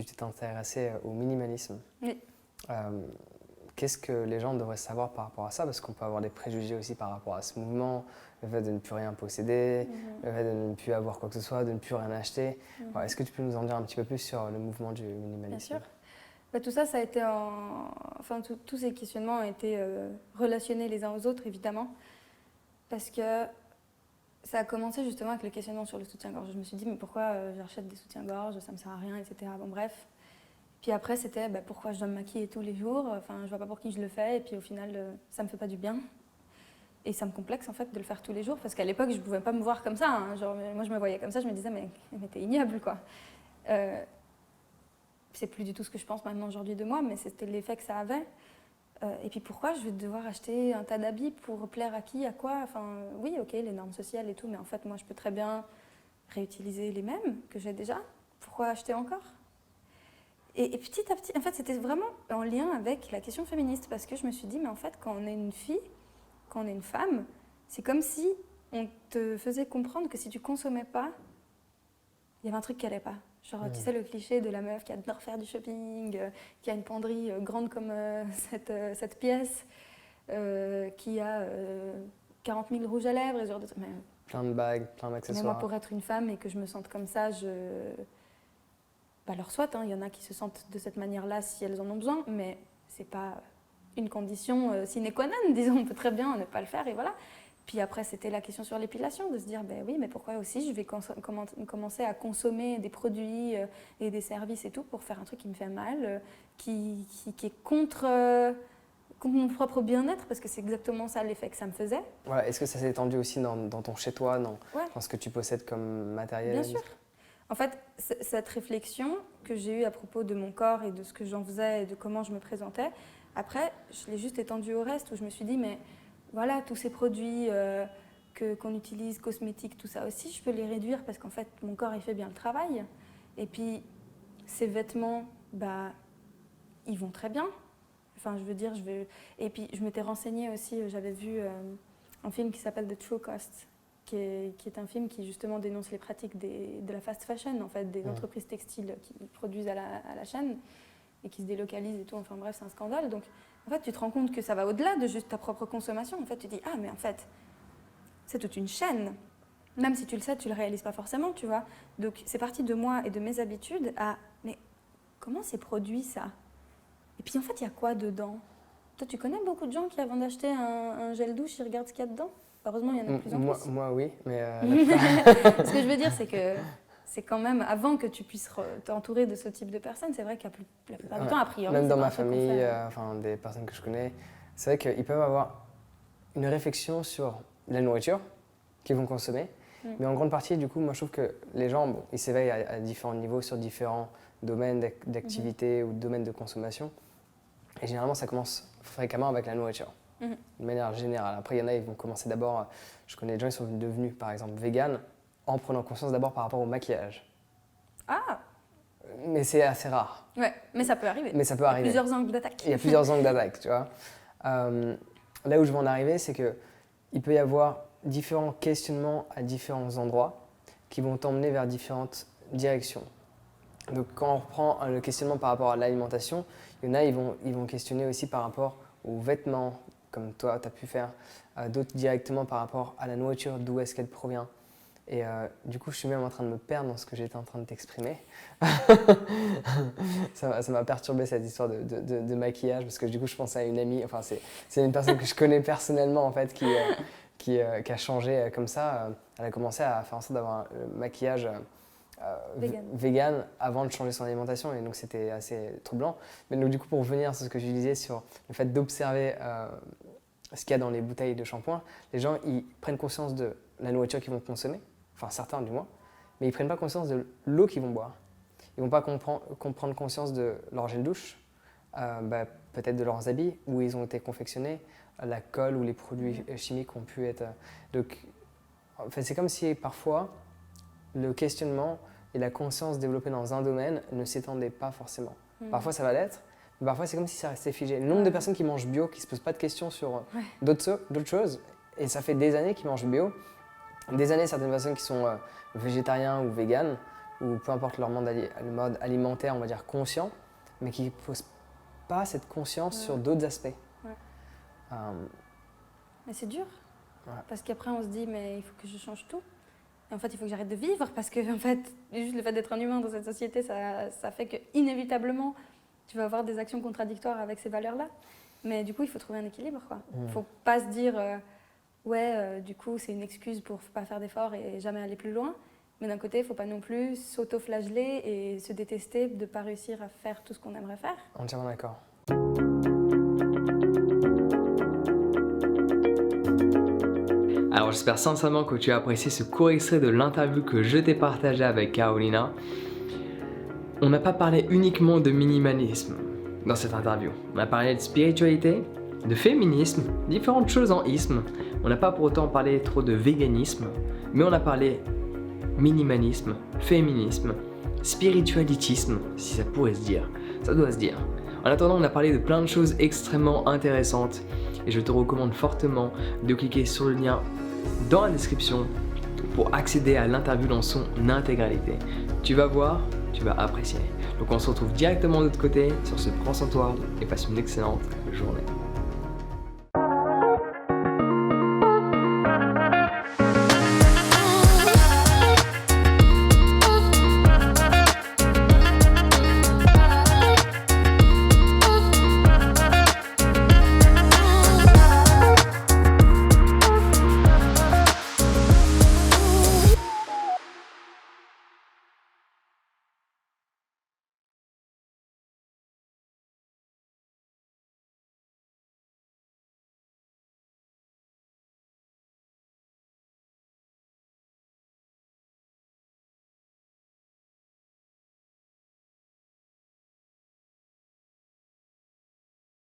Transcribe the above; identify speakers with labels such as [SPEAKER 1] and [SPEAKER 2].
[SPEAKER 1] tu t'es intéressée au minimalisme.
[SPEAKER 2] Oui.
[SPEAKER 1] Qu'est-ce que les gens devraient savoir par rapport à ça? Parce qu'on peut avoir des préjugés aussi par rapport à ce mouvement, le fait de ne plus rien posséder, le fait de ne plus avoir quoi que ce soit, de ne plus rien acheter. Ouais, est-ce que tu peux nous en dire un petit peu plus sur le mouvement du minimalisme?
[SPEAKER 2] Bien sûr. Tout ça, ça a été enfin, tous ces questionnements ont été relationnés les uns aux autres, évidemment, parce que ça a commencé justement avec le questionnement sur le soutien-gorge. Je me suis dit, mais pourquoi j'achète des soutiens-gorge, ça ne me sert à rien, etc. Bon, bref. Puis après, c'était pourquoi je dois me maquiller tous les jours, enfin, je vois pas pour qui je le fais, et puis au final, ça me fait pas du bien. Et ça me complexe en fait de le faire tous les jours, parce qu'à l'époque, je pouvais pas me voir comme ça. Hein. Genre, moi, je me voyais comme ça, je me disais, mais t'es ignoble, quoi. C'est plus du tout ce que je pense maintenant aujourd'hui de moi, mais c'était l'effet que ça avait. Et puis pourquoi je vais devoir acheter un tas d'habits pour plaire à qui, à quoi? Enfin, oui, ok, les normes sociales et tout, mais en fait, moi, je peux très bien réutiliser les mêmes que j'ai déjà. Pourquoi acheter encore? Et petit à petit, en fait, c'était vraiment en lien avec la question féministe, parce que je me suis dit, mais en fait, quand on est une fille, quand on est une femme, c'est comme si on te faisait comprendre que si tu consommais pas, il y avait un truc qui allait pas. Genre, tu sais, le cliché de la meuf qui adore faire du shopping, qui a une penderie grande comme cette pièce, qui a 40 000 rouges à lèvres, et ce genre de trucs.
[SPEAKER 1] Plein de bagues, plein d'accessoires.
[SPEAKER 2] Mais moi, pour être une femme et que je me sente comme ça, alors soit, il y en a qui se sentent de cette manière-là si elles en ont besoin, mais c'est pas une condition sine qua non, disons, on peut très bien ne pas le faire, et voilà. Puis après, c'était la question sur l'épilation, de se dire, oui, mais pourquoi aussi je vais commencer à consommer des produits et des services et tout pour faire un truc qui me fait mal, qui est contre mon propre bien-être, parce que c'est exactement ça l'effet que ça me faisait.
[SPEAKER 1] Voilà. Est-ce que ça s'est étendu aussi dans ton chez-toi, dans
[SPEAKER 2] Ouais.
[SPEAKER 1] ce que tu possèdes comme matériel?
[SPEAKER 2] Bien sûr. En fait, cette réflexion que j'ai eue à propos de mon corps et de ce que j'en faisais et de comment je me présentais, après, je l'ai juste étendue au reste, où je me suis dit, mais voilà, tous ces produits qu'on utilise, cosmétiques, tout ça aussi, je peux les réduire parce qu'en fait, mon corps, il fait bien le travail. Et puis, ces vêtements, ils vont très bien. Enfin, je veux dire, Et puis, je m'étais renseignée aussi, j'avais vu un film qui s'appelle The True Cost, qui est un film qui justement dénonce les pratiques de la fast fashion, en fait, des entreprises textiles qui produisent à la chaîne et qui se délocalisent et tout. Enfin bref, c'est un scandale. Donc, en fait, tu te rends compte que ça va au-delà de juste ta propre consommation. En fait, tu te dis, ah, mais en fait, c'est toute une chaîne. Même si tu le sais, tu ne le réalises pas forcément, tu vois. Donc, c'est parti de moi et de mes habitudes à, mais comment c'est produit ça? Et puis, en fait, il y a quoi dedans? Toi, tu connais beaucoup de gens qui, avant d'acheter un gel douche, ils regardent ce qu'il y a dedans? Heureusement, il y en a de plus en plus.
[SPEAKER 1] Moi, oui, mais...
[SPEAKER 2] Ce que je veux dire, c'est que c'est quand même, avant que tu puisses t'entourer de ce type de personnes, c'est vrai que la plupart du temps, a priori,
[SPEAKER 1] même dans
[SPEAKER 2] pas
[SPEAKER 1] ma
[SPEAKER 2] un truc qu'on
[SPEAKER 1] famille,
[SPEAKER 2] fait.
[SPEAKER 1] enfin, des personnes que je connais, c'est vrai qu'ils peuvent avoir une réflexion sur la nourriture qu'ils vont consommer, mais en grande partie, du coup, moi, je trouve que les gens, ils s'éveillent à différents niveaux sur différents domaines d'activité ou domaines de consommation, et généralement, ça commence fréquemment avec la nourriture. De manière générale. Après, il y en a, ils vont commencer d'abord, je connais des gens qui sont devenus, par exemple, véganes, en prenant conscience d'abord par rapport au maquillage.
[SPEAKER 2] Ah!
[SPEAKER 1] Mais c'est assez rare.
[SPEAKER 2] Ouais, mais ça peut arriver.
[SPEAKER 1] Mais ça peut arriver.
[SPEAKER 2] Il y a plusieurs angles d'attaque.
[SPEAKER 1] Il y a plusieurs angles d'attaque, tu vois. Là où je veux en arriver, c'est qu'il peut y avoir différents questionnements à différents endroits qui vont t'emmener vers différentes directions. Donc, quand on reprend le questionnement par rapport à l'alimentation, il y en a, ils vont questionner aussi par rapport aux vêtements, comme toi, tu as pu faire, d'autres directement par rapport à la nourriture, d'où est-ce qu'elle provient. Et du coup, je suis même en train de me perdre dans ce que j'étais en train de t'exprimer. Ça m'a perturbé cette histoire de maquillage, parce que du coup, je pensais à une amie, enfin, c'est une personne que je connais personnellement, en fait, qui a changé comme ça. Elle a commencé à faire en sorte d'avoir un maquillage vegan avant de changer son alimentation, et donc c'était assez troublant. Mais donc, du coup, pour revenir sur ce que je disais sur le fait d'observer ce qu'il y a dans les bouteilles de shampoing, les gens, ils prennent conscience de la nourriture qu'ils vont consommer, enfin certains du moins, mais ils ne prennent pas conscience de l'eau qu'ils vont boire. Ils ne vont pas prendre conscience de leur gel douche, peut-être de leurs habits, où ils ont été confectionnés, la colle ou les produits chimiques ont pu être... Donc, en fait, c'est comme si parfois le questionnement et la conscience développée dans un domaine ne s'étendaient pas forcément. Parfois ça va l'être, mais parfois c'est comme si ça restait figé. Le nombre de personnes qui mangent bio, qui ne se posent pas de questions sur d'autres choses, et ça fait des années qu'ils mangent bio, des années certaines personnes qui sont végétariens ou véganes, ou peu importe leur le mode alimentaire, on va dire conscient, mais qui ne posent pas cette conscience sur d'autres aspects.
[SPEAKER 2] Ouais. Mais c'est dur, parce qu'après on se dit mais il faut que je change tout. Et en fait il faut que j'arrête de vivre parce que en fait, juste le fait d'être un humain dans cette société, ça fait que inévitablement tu vas avoir des actions contradictoires avec ces valeurs-là. Mais du coup il faut trouver un équilibre, quoi. Il ne faut pas se dire du coup c'est une excuse pour ne pas faire d'efforts et jamais aller plus loin. Mais d'un côté, il ne faut pas non plus s'auto-flageller et se détester de ne pas réussir à faire tout ce qu'on aimerait faire.
[SPEAKER 1] Entièrement d'accord. Alors j'espère sincèrement que tu as apprécié ce court extrait de l'interview que je t'ai partagé avec Carolina. On n'a pas parlé uniquement de minimalisme dans cette interview. On a parlé de spiritualité, de féminisme, différentes choses en isme. On n'a pas pour autant parlé trop de véganisme, mais on a parlé minimalisme, féminisme, spiritualitisme, si ça pourrait se dire. Ça doit se dire. En attendant, on a parlé de plein de choses extrêmement intéressantes et je te recommande fortement de cliquer sur le lien dans la description pour accéder à l'interview dans son intégralité. Tu vas voir, tu vas apprécier. Donc on se retrouve directement de l'autre côté. Sur ce, prends soin de toi et passe une excellente journée.